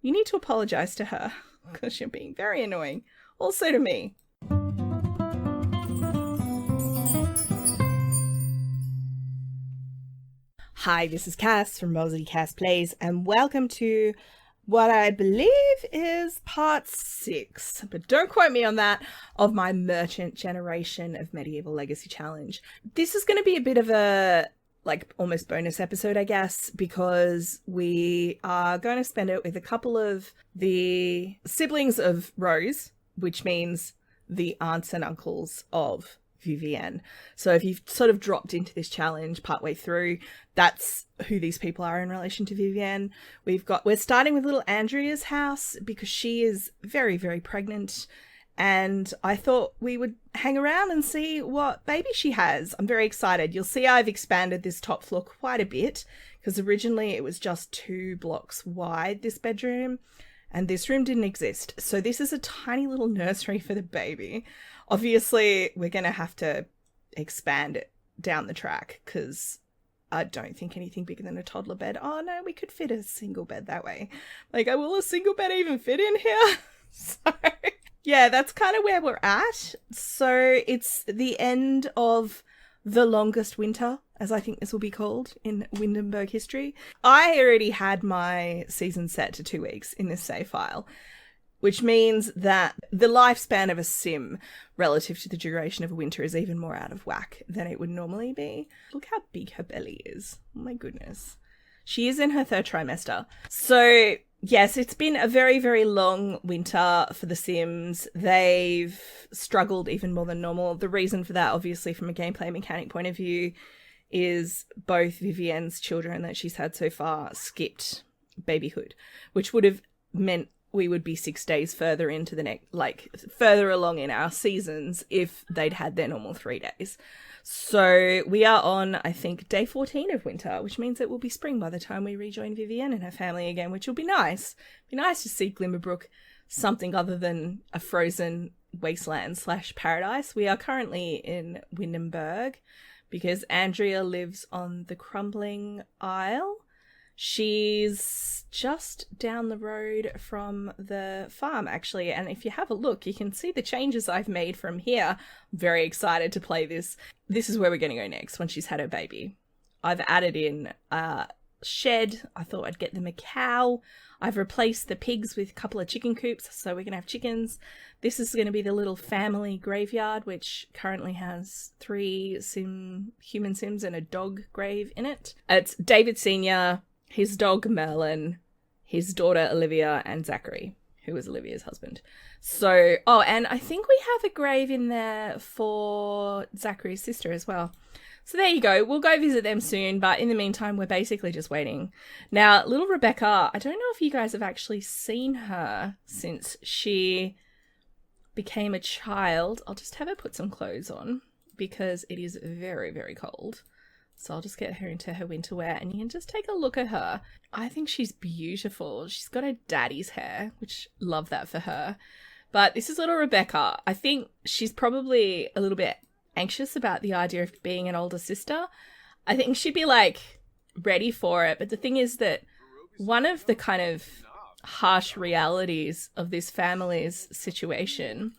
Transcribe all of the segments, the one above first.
You need to apologise to her because you're being very annoying. Also to me. Hi, this is Cass from Mosey Cass Plays, and welcome to what I believe is part 6, but don't quote me on that, of my Merchant Generation of Medieval Legacy Challenge. This is going to be a bit of a, almost bonus episode, I guess, because we are going to spend it with a couple of the siblings of Rose, which means the aunts and uncles of Vivienne. So if you've sort of dropped into this challenge partway through, that's who these people are in relation to Vivienne. We're starting with little Andrea's house because she is very, very pregnant, and I thought we would hang around and see what baby she has. I'm very excited. You'll see I've expanded this top floor quite a bit because originally it was just 2 blocks wide, this bedroom, and this room didn't exist. So this is a tiny little nursery for the baby. Obviously, we're going to have to expand it down the track because I don't think anything bigger than a toddler bed. Oh no, we could fit a single bed that way. Will a single bed even fit in here? So yeah, that's kind of where we're at. So it's the end of the longest winter, as I think this will be called in Windenburg history. I already had my season set to 2 weeks in this save file, which means that the lifespan of a sim relative to the duration of a winter is even more out of whack than it would normally be. Look how big her belly is. Oh my goodness. She is in her 3rd trimester. So yes, it's been a very, very long winter for the Sims. They've struggled even more than normal. The reason for that, obviously, from a gameplay mechanic point of view, is both Vivienne's children that she's had so far skipped babyhood, which would have meant we would be 6 days further into the next, further along in our seasons if they'd had their normal 3 days. So we are on, I think, day 14 of winter, which means it will be spring by the time we rejoin Vivienne and her family again, which will be nice. Be nice to see Glimmerbrook something other than a frozen wasteland / paradise. We are currently in Windenburg because Andrea lives on the Crumbling Isle. She's just down the road from the farm, actually, and if you have a look, you can see the changes I've made from here. I'm very excited to play this. This is where we're going to go next, once she's had her baby. I've added in a shed. I thought I'd get them a cow. I've replaced the pigs with a couple of chicken coops, so we're going to have chickens. This is going to be the little family graveyard, which currently has 3 human Sims and a dog grave in it. It's David Sr., his dog Merlin, his daughter Olivia, and Zachary, who was Olivia's husband. So, and I think we have a grave in there for Zachary's sister as well. So there you go. We'll go visit them soon, but in the meantime, we're basically just waiting. Now, little Rebecca, I don't know if you guys have actually seen her since she became a child. I'll just have her put some clothes on because it is very, very cold. So I'll just get her into her winter wear and you can just take a look at her. I think she's beautiful. She's got her daddy's hair, which love that for her. But this is little Rebecca. I think she's probably a little bit anxious about the idea of being an older sister. I think she'd be ready for it. But the thing is that one of the kind of harsh realities of this family's situation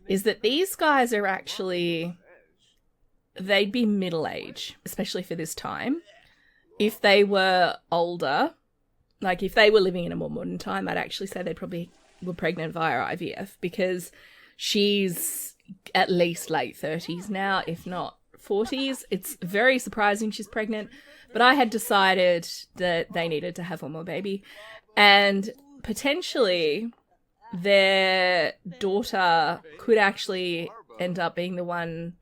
is that these guys are actually, they'd be middle age, especially for this time. If they were older, if they were living in a more modern time, I'd actually say they probably were pregnant via IVF because she's at least late 30s now, if not 40s. It's very surprising she's pregnant, but I had decided that they needed to have one more baby. And potentially their daughter could actually end up being the one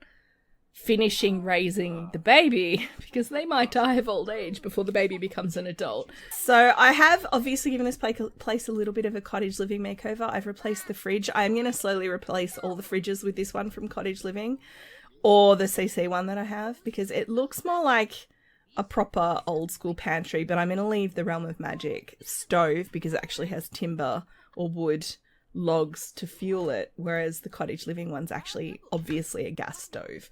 finishing raising the baby because they might die of old age before the baby becomes an adult. So I have obviously given this place a little bit of a cottage living makeover. I've replaced the fridge. I'm going to slowly replace all the fridges with this one from Cottage Living or the CC one that I have because it looks more like a proper old school pantry, but I'm going to leave the Realm of Magic stove because it actually has timber or wood logs to fuel it, whereas the Cottage Living one's actually obviously a gas stove.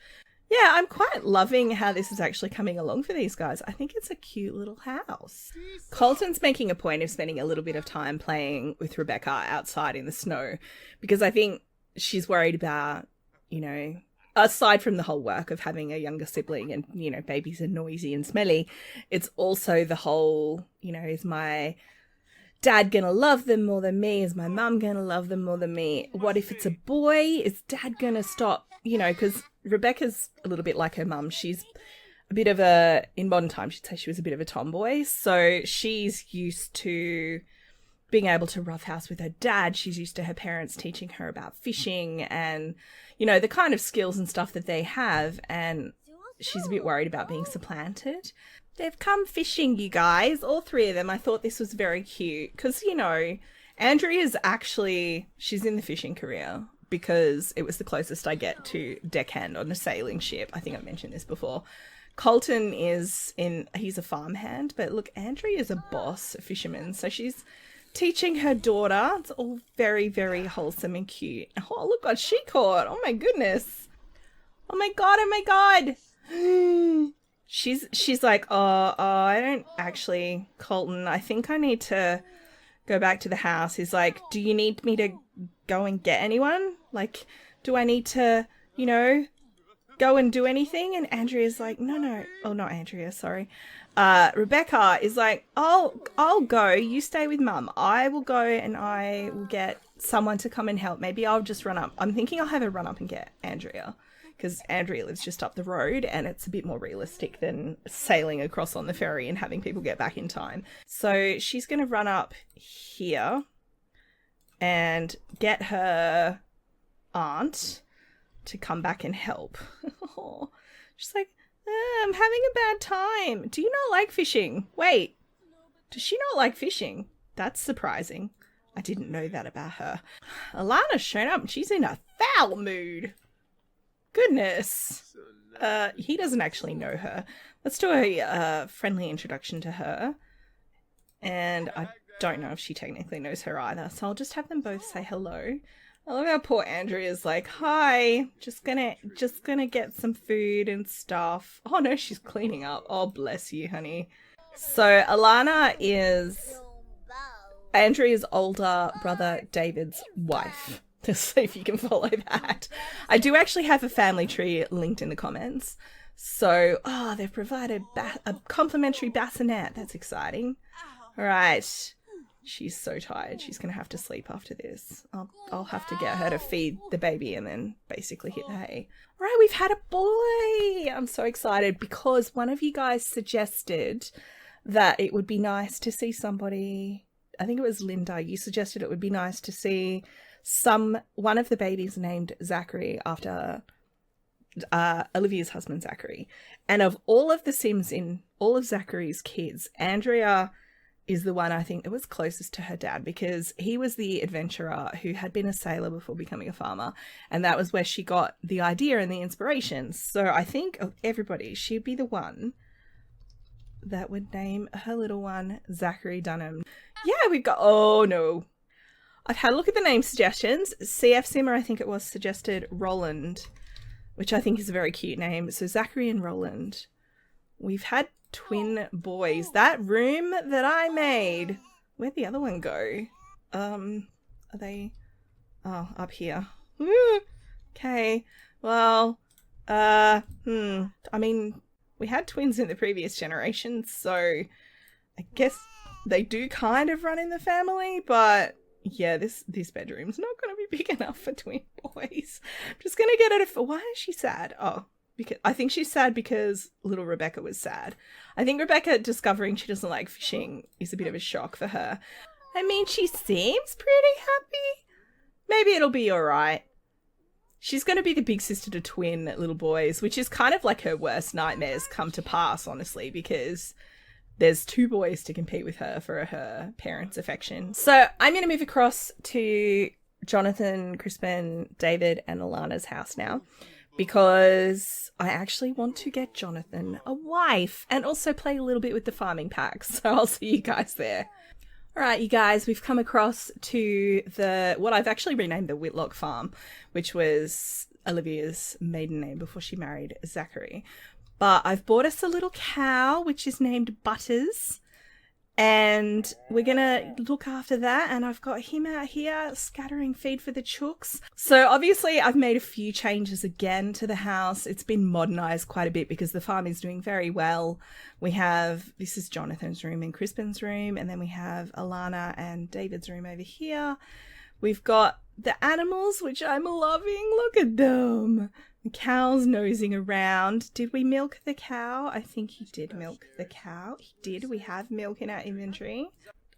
Yeah, I'm quite loving how this is actually coming along for these guys. I think it's a cute little house. Colton's making a point of spending a little bit of time playing with Rebecca outside in the snow because I think she's worried about, you know, aside from the whole work of having a younger sibling and, you know, babies are noisy and smelly, it's also the whole, you know, is my dad gonna love them more than me? Is my mum gonna love them more than me? What if it's a boy? Is dad gonna stop? You know, because Rebecca's a little bit like her mum. She's a bit of a, in modern times, she'd say she was a bit of a tomboy. So she's used to being able to roughhouse with her dad. She's used to her parents teaching her about fishing and, you know, the kind of skills and stuff that they have. And she's a bit worried about being supplanted. They've come fishing, you guys, all three of them. I thought this was very cute because, you know, Andrea's actually, she's in the fishing career because it was the closest I get to deckhand on a sailing ship. I think I've mentioned this before. Colton is he's a farmhand, but look, Andrea is a boss, a fisherman. So she's teaching her daughter. It's all very, very wholesome and cute. Oh, look what she caught. Oh my goodness. Oh my God. Oh my God. She's like, oh, I don't actually, Colton, I think I need to go back to the house. He's like, do you need me to go and get anyone? Like, do I need to, you know, go and do anything? And Andrea's like, no. Oh, not Andrea, sorry. Rebecca is like, I'll go. You stay with mum. I will go and I will get someone to come and help. Maybe I'll just run up. I'm thinking I'll have her run up and get Andrea because Andrea lives just up the road and it's a bit more realistic than sailing across on the ferry and having people get back in time. So she's going to run up here and get her aunt to come back and help. She's like, I'm having a bad time. Do you not like fishing? Wait, does she not like fishing? That's surprising. I didn't know that about her. Alana's shown up and she's in a foul mood. Goodness. He doesn't actually know her. Let's do a friendly introduction to her. And I don't know if she technically knows her either, so I'll just have them both say hello. I love how poor Andrea's like, hi, just gonna get some food and stuff. Oh no, she's cleaning up. Oh, bless you, honey. So Alana is Andrea's older brother David's wife. Just see if you can follow that. I do actually have a family tree linked in the comments. So, they've provided a complimentary bassinet. That's exciting. All right. She's so tired. She's going to have to sleep after this. I'll have to get her to feed the baby and then basically hit the hay. All right, we've had a boy. I'm so excited because one of you guys suggested that it would be nice to see somebody. I think it was Linda. You suggested it would be nice to see one of the babies named Zachary after Olivia's husband Zachary. And of all of the Sims in all of Zachary's kids, Andrea is the one I think that was closest to her dad because he was the adventurer who had been a sailor before becoming a farmer, and that was where she got the idea and the inspiration. So I think of everybody, she'd be the one that would name her little one Zachary Dunham. Yeah, we've got, oh no, I've had a look at the name suggestions. CF Simmer, I think it was, suggested Roland, which I think is a very cute name. So Zachary and Roland. We've had twin boys. That room that I made, where'd the other one go? Are they, up here. Woo! Okay, well, I mean, we had twins in the previous generation, so I guess they do kind of run in the family, but yeah, this bedroom's not going to be big enough for twin boys. I'm just going to get it. Why is she sad? Oh, because I think she's sad because little Rebecca was sad. I think Rebecca discovering she doesn't like fishing is a bit of a shock for her. I mean, she seems pretty happy. Maybe it'll be all right. She's going to be the big sister to twin little boys, which is kind of like her worst nightmares come to pass, honestly, because there's two boys to compete with her for her parents' affection. So I'm going to move across to Jonathan, Crispin, David, and Alana's house now because I actually want to get Jonathan a wife and also play a little bit with the farming pack. So I'll see you guys there. All right, you guys, we've come across to what I've actually renamed the Whitlock farm, which was Olivia's maiden name before she married Zachary. But I've bought us a little cow, which is named Butters. And we're going to look after that. And I've got him out here scattering feed for the chooks. So obviously I've made a few changes again to the house. It's been modernized quite a bit because the farm is doing very well. This is Jonathan's room and Crispin's room. And then we have Alana and David's room over here. We've got the animals, which I'm loving. Look at them. The cow's nosing around. Did we milk the cow? I think he did milk the cow. He did. We have milk in our inventory.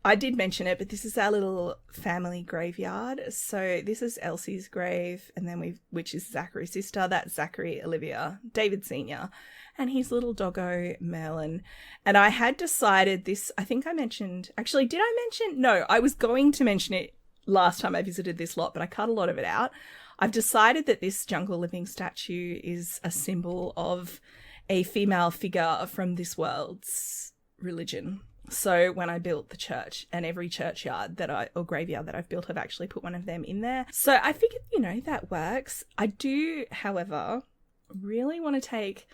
I did mention it, but this is our little family graveyard. So this is Elsie's grave, and then which is Zachary's sister. That's Zachary, Olivia, David Sr., and his little doggo, Merlin. And I had decided this, I think I mentioned, actually, did I mention? No, I was going to mention it last time I visited this lot, but I cut a lot of it out. I've decided that this jungle living statue is a symbol of a female figure from this world's religion. So when I built the church, and every churchyard or graveyard that I've built, I've actually put one of them in there. So I figured, that works. I do, however, really want to take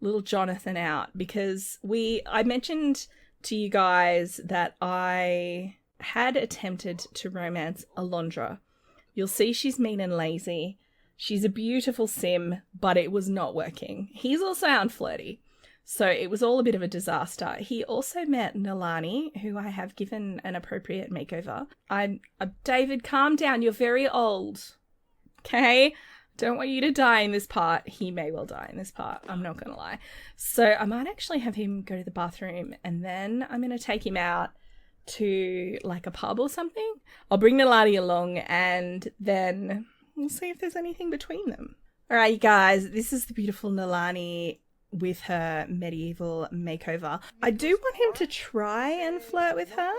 little Jonathan out because I mentioned to you guys that I had attempted to romance Alondra. You'll see she's mean and lazy. She's a beautiful sim, but it was not working. He's also unflirty, so it was all a bit of a disaster. He also met Nalani, who I have given an appropriate makeover. David, calm down. You're very old. Okay? Don't want you to die in this part. He may well die in this part. I'm not going to lie. So I might actually have him go to the bathroom, and then I'm going to take him out to like a pub or something. I'll bring Nalani along and then we'll see if there's anything between them. All right, you guys, this is the beautiful Nalani with her medieval makeover. I do want him to try and flirt with her,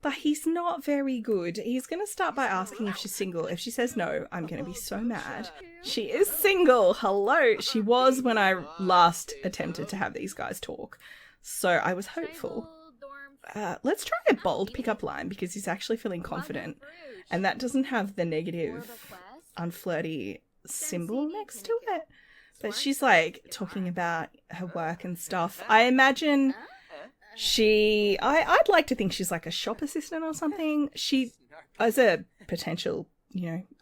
but he's not very good. He's going to start by asking if she's single. If she says no, I'm going to be so mad. She is single. Hello. She was when I last attempted to have these guys talk. So I was hopeful. Let's try a bold pickup line because he's actually feeling confident. And that doesn't have the negative, unflirty symbol next to it. But she's like talking about her work and stuff. I imagine I'd like to think she's like a shop assistant or something. She, as a potential,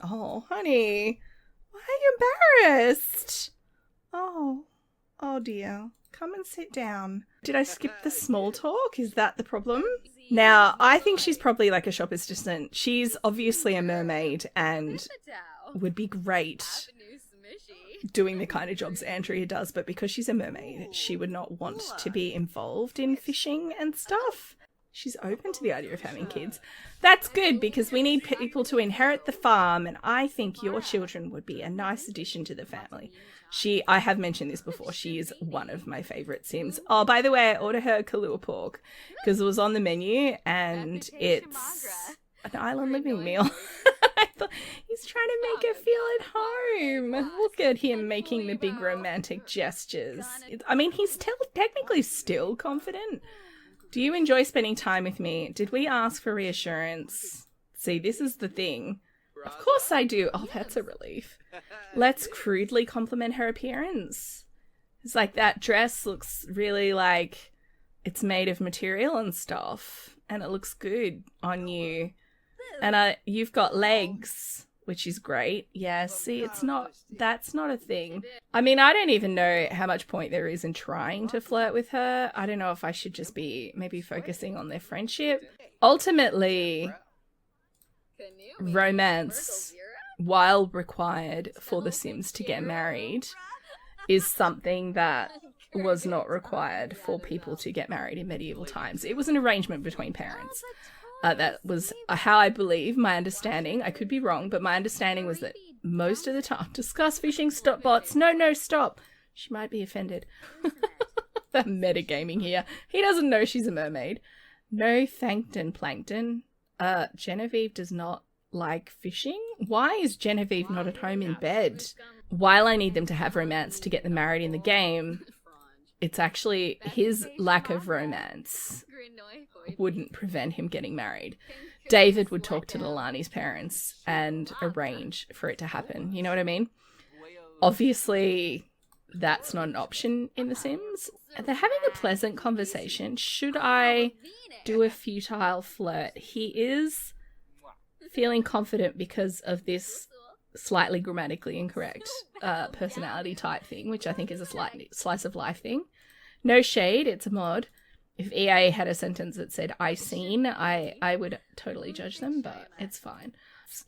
oh, honey, why are you embarrassed? Oh dear. Come and sit down. Did I skip the small talk? Is that the problem? Now, I think she's probably like a shop assistant. She's obviously a mermaid and would be great doing the kind of jobs Andrea does, but because she's a mermaid, she would not want to be involved in fishing and stuff. She's open to the idea of having kids. That's good because we need people to inherit the farm, and I think your children would be a nice addition to the family. I have mentioned this before, she is one of my favourite Sims. Oh, by the way, I ordered her Kahlua pork because it was on the menu and it's an island living meal. I thought he's trying to make her feel at home. Look at him making the big romantic gestures. I mean, he's technically still confident. Do you enjoy spending time with me? Did we ask for reassurance? See, this is the thing. Of course I do. Oh, that's a relief. Let's crudely compliment her appearance. It's like that dress looks really like it's made of material and stuff. And it looks good on you. And you've got legs, which is great. Yeah, see, that's not a thing. I mean, I don't even know how much point there is in trying to flirt with her. I don't know if I should just be maybe focusing on their friendship. Ultimately, romance, while required for the Sims to get married, is something that was not required for people to get married in medieval times. It was an arrangement between parents. That was how I believe, my understanding. I could be wrong, but my understanding was that most of the time... Discuss fishing, stop bots. No, stop. She might be offended. That metagaming here. He doesn't know she's a mermaid. No thankton plankton. Genevieve does not like fishing. Why is Genevieve not at home in bed? While I need them to have romance to get them married in the game, it's actually his lack of romance wouldn't prevent him getting married. David would talk to Nalani's parents and arrange for it to happen. You know what I mean? Obviously, that's not an option in The Sims. They're having a pleasant conversation. Should I do a futile flirt? He is feeling confident because of this slightly grammatically incorrect personality type thing, which I think is a slight slice of life thing. No shade, it's a mod. If EA had a sentence that said "I seen," I would totally judge them, but it's fine.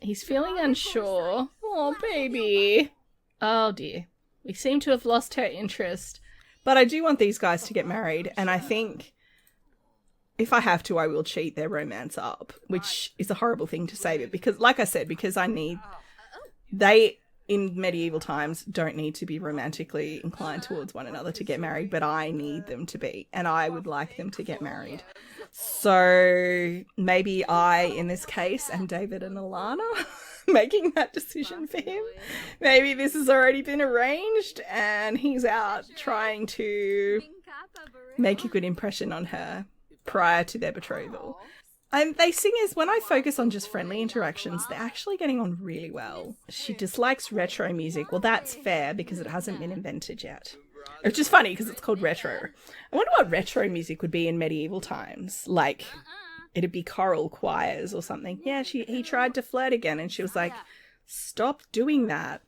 He's feeling unsure. Oh, baby. Oh, dear. We seem to have lost her interest. But I do want these guys to get married, and I think if I have to, I will cheat their romance up, which is a horrible thing to say, but because, like I said, because they, in medieval times, don't need to be romantically inclined towards one another to get married, but I need them to be, and I would like them to get married. So maybe I, in this case, am David and Alana making that decision for him. Maybe this has already been arranged and he's out trying to make a good impression on her prior to their betrothal. And they sing as, when I focus on just friendly interactions, they're actually getting on really well. She dislikes retro music. Well, that's fair because it hasn't been invented yet. Which is funny because it's called retro. I wonder what retro music would be in medieval times. Like, it'd be choral choirs or something. Yeah, he tried to flirt again and she was like, stop doing that.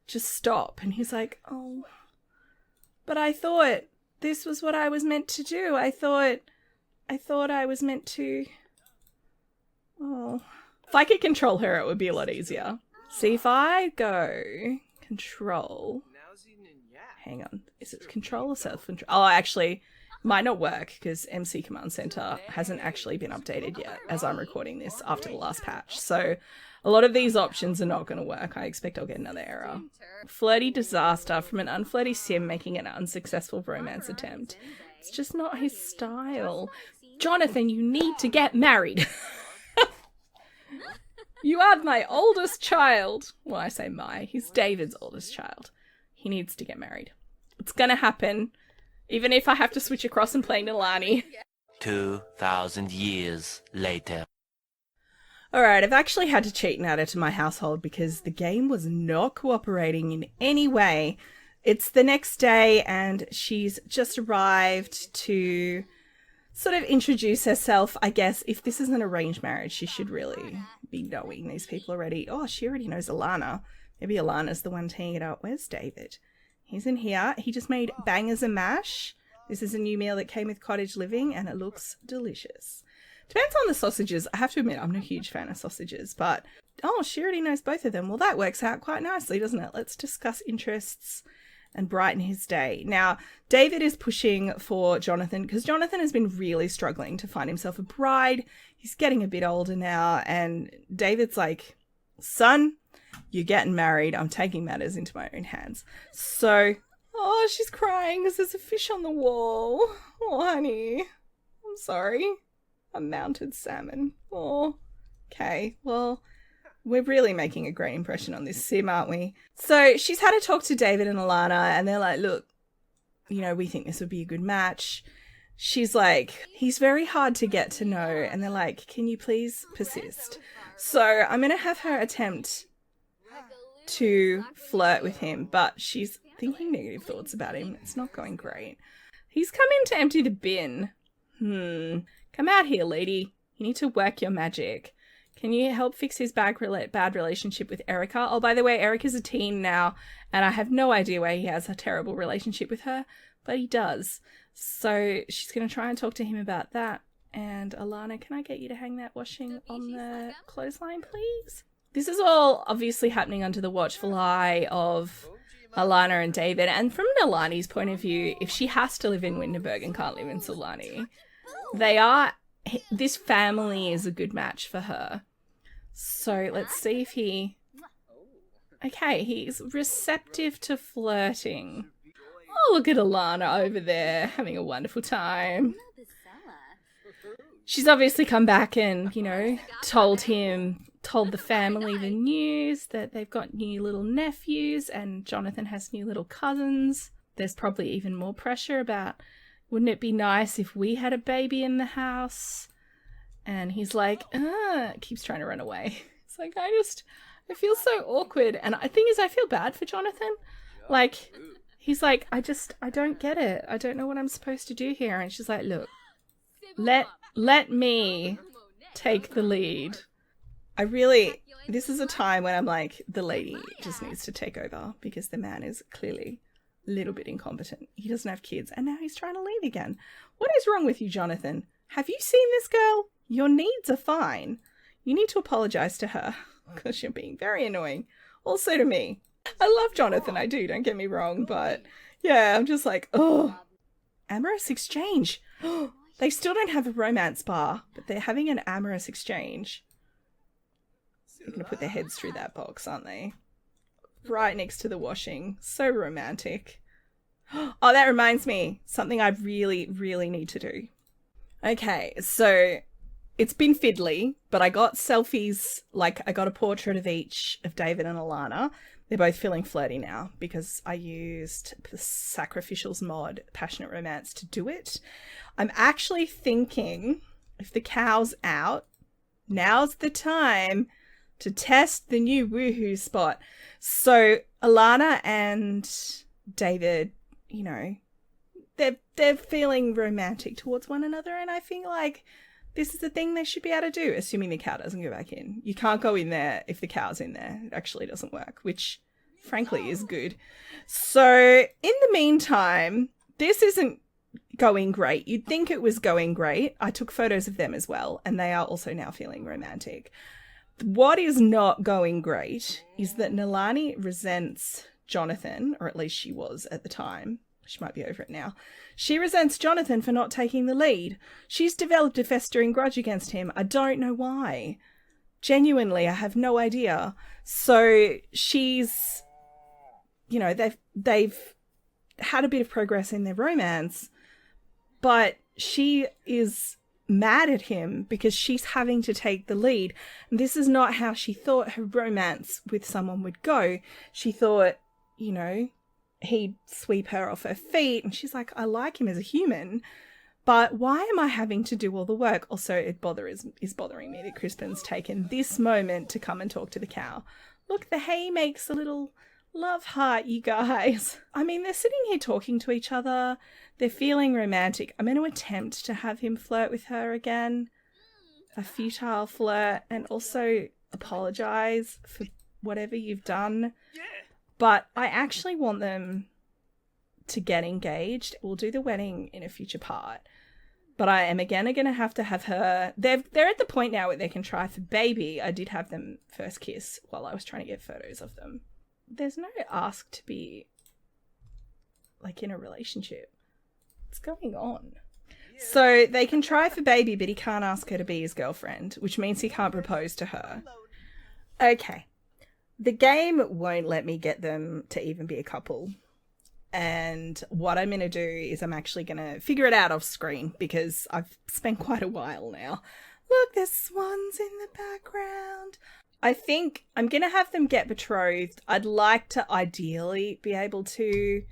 Just stop. And he's like, oh, but I thought this was what I was meant to do. I thought I was meant to... Oh. If I could control her, it would be a lot easier. See, if I go control... Hang on. Is it control or self-control? Oh, actually, might not work because MC Command Center hasn't actually been updated yet as I'm recording this after the last patch. So a lot of these options are not going to work. I expect I'll get another error. Flirty disaster from an unflirty sim making an unsuccessful romance attempt. It's just not his style. Jonathan, you need to get married. You are my oldest child. Well, I say my. He's David's oldest child. He needs to get married. It's gonna happen. Even if I have to switch across and play Nilani. 2,000 years later. Alright, I've actually had to cheat and add her to my household because the game was not cooperating in any way. It's the next day and she's just arrived to sort of introduce herself. I guess if this is an arranged marriage, she should really be knowing these people already. Oh, she already knows Alana. Maybe Alana's the one teeing it up. Where's David? He's in here. He just made bangers and mash. This is a new meal that came with cottage living and it looks delicious. Depends on the sausages. I have to admit, I'm not a huge fan of sausages, but oh, she already knows both of them. Well, that works out quite nicely, doesn't it? Let's discuss interests and brighten his day. Now, David is pushing for Jonathan because Jonathan has been really struggling to find himself a bride. He's getting a bit older now, and David's like, son, you're getting married. I'm taking matters into my own hands. So, oh, she's crying because there's a fish on the wall. Oh, honey, I'm sorry. A mounted salmon. Oh, okay. Well, we're really making a great impression on this sim, aren't we? So she's had a talk to David and Alana, and they're like, look, you know, we think this would be a good match. She's like, he's very hard to get to know. And they're like, can you please persist? So I'm going to have her attempt to flirt with him, but she's thinking negative thoughts about him. It's not going great. He's come in to empty the bin. Come out here, lady. You need to work your magic. Can you help fix his bad relationship with Erica? Oh, by the way, Erica's a teen now, and I have no idea why he has a terrible relationship with her, but he does. So she's going to try and talk to him about that. And Alana, can I get you to hang that washing on the clothesline, please? This is all obviously happening under the watchful eye of Alana and David. And from Nilani's point of view, if she has to live in Windenburg and can't live in Solani, this family is a good match for her. So let's see if he... Okay, he's receptive to flirting. Oh, look at Alana over there having a wonderful time. She's obviously come back and, you know, told the family the news that they've got new little nephews and Jonathan has new little cousins. There's probably even more pressure about, wouldn't it be nice if we had a baby in the house? And he's like, keeps trying to run away. It's like, I feel so awkward. And the thing is, I feel bad for Jonathan. Like, he's like, I don't get it. I don't know what I'm supposed to do here. And she's like, look, let me take the lead. This is a time when I'm like, the lady just needs to take over because the man is clearly a little bit incompetent. He doesn't have kids and now he's trying to leave again. What is wrong with you, Jonathan? Have you seen this girl? Your needs are fine. You need to apologize to her because you're being very annoying. Also to me. I love Jonathan, I do, don't get me wrong, but yeah, I'm just like, oh. Amorous exchange. They still don't have a romance bar, but they're having an amorous exchange. They're going to put their heads through that box, aren't they? Right next to the washing. So romantic. Oh, that reminds me. Something I really, really need to do. Okay, so it's been fiddly, but I got selfies. Like, I got a portrait of each of David and Alana. They're both feeling flirty now because I used the Sacrificials mod Passionate Romance to do it. I'm actually thinking if the cow's out, now's the time to test the new woohoo spot. So Alana and David, you know, they're feeling romantic towards one another, and I think like this is the thing they should be able to do, assuming the cow doesn't go back in. You can't go in there if the cow's in there. It actually doesn't work, which frankly is good. So in the meantime, this isn't going great. You'd think it was going great. I took photos of them as well, and they are also now feeling romantic. What is not going great is that Nalani resents Jonathan, or at least she was at the time. She might be over it now. She resents Jonathan for not taking the lead. She's developed a festering grudge against him. I don't know why. Genuinely, I have no idea. So she's, you know, they've had a bit of progress in their romance, but she is mad at him because she's having to take the lead. And this is not how she thought her romance with someone would go. She thought, you know, he'd sweep her off her feet, and she's like, I like him as a human, but why am I having to do all the work? Also, it is bothering me that Crispin's taken this moment to come and talk to the cow. Look, the hay makes a little love heart, you guys. I mean, they're sitting here talking to each other. They're feeling romantic. I'm going to attempt to have him flirt with her again. A futile flirt, and also apologize for whatever you've done. But I actually want them to get engaged. We'll do the wedding in a future part. But I am again going to have her... They're at the point now where they can try for baby. I did have them first kiss while I was trying to get photos of them. There's no ask to be, like, in a relationship. What's going on? So they can try for baby, but he can't ask her to be his girlfriend, which means he can't propose to her. Okay. The game won't let me get them to even be a couple. And what I'm going to do is I'm actually going to figure it out off screen because I've spent quite a while now. Look, there's swans in the background. I think I'm going to have them get betrothed. I'd like to ideally be able to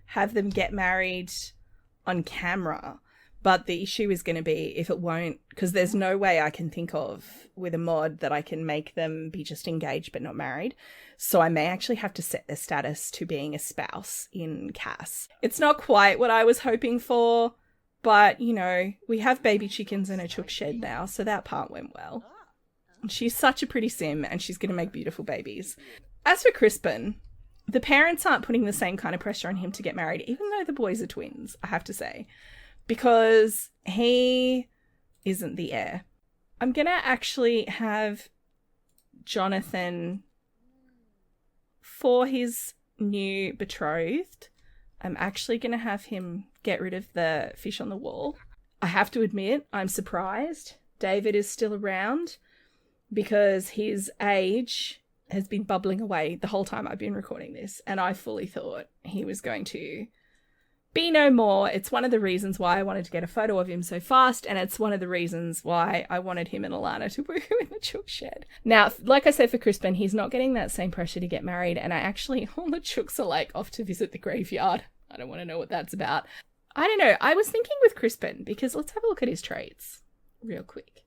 have them get married on camera. But the issue is going to be if it won't, because there's no way I can think of with a mod that I can make them be just engaged but not married. So I may actually have to set their status to being a spouse in Cass. It's not quite what I was hoping for, but, you know, we have baby chickens in a chook shed now, so that part went well. She's such a pretty sim, and she's going to make beautiful babies. As for Crispin, the parents aren't putting the same kind of pressure on him to get married, even though the boys are twins, I have to say. Because he isn't the heir. I'm going to actually have Jonathan, for his new betrothed, I'm actually going to have him get rid of the fish on the wall. I have to admit, I'm surprised David is still around because his age has been bubbling away the whole time I've been recording this, and I fully thought he was going to be no more. It's one of the reasons why I wanted to get a photo of him so fast, and it's one of the reasons why I wanted him and Alana to woohoo in the chook shed. Now, like I said for Crispin, he's not getting that same pressure to get married, and all the chooks are like off to visit the graveyard. I don't want to know what that's about. I don't know. I was thinking with Crispin, because let's have a look at his traits real quick.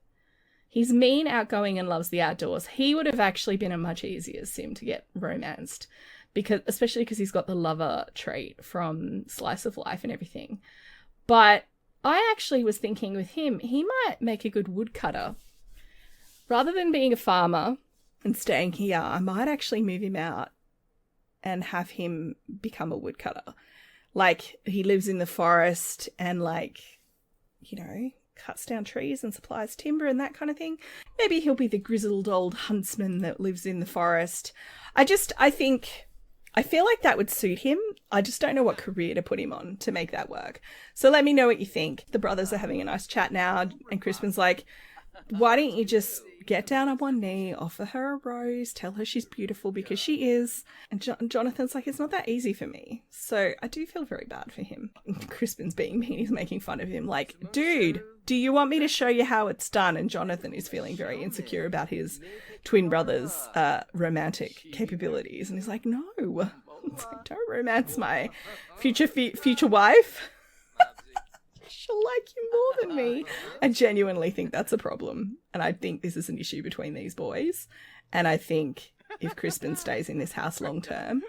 He's mean, outgoing, and loves the outdoors. He would have actually been a much easier sim to get romanced especially because he's got the lover trait from Slice of Life and everything. But I actually was thinking with him, he might make a good woodcutter. Rather than being a farmer and staying here, I might actually move him out and have him become a woodcutter. Like, he lives in the forest and, like, you know, cuts down trees and supplies timber and that kind of thing. Maybe he'll be the grizzled old huntsman that lives in the forest. I feel like that would suit him. I just don't know what career to put him on to make that work. So let me know what you think. The brothers are having a nice chat now, and Crispin's like, why don't you just get down on one knee, offer her a rose, tell her she's beautiful because she is. And Jonathan's like, it's not that easy for me. So I do feel very bad for him. Crispin's being mean. He's making fun of him. Like, dude, do you want me to show you how it's done? And Jonathan is feeling very insecure about his twin brother's romantic capabilities. And he's like, no. It's like, don't romance my future wife. She'll like you more than me. I genuinely think that's a problem. And I think this is an issue between these boys. And I think if Crispin stays in this house long term,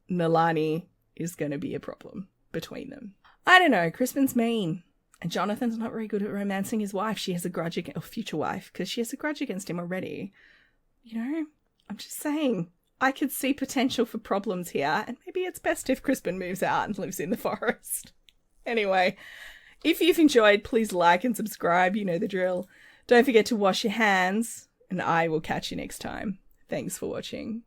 Nalani is going to be a problem between them. I don't know. Crispin's mean. And Jonathan's not very good at romancing his wife. She has a grudge against, or future wife, because she has a grudge against him already. You know, I'm just saying, I could see potential for problems here. And maybe it's best if Crispin moves out and lives in the forest. Anyway, if you've enjoyed, please like and subscribe. You know the drill. Don't forget to wash your hands, and I will catch you next time. Thanks for watching.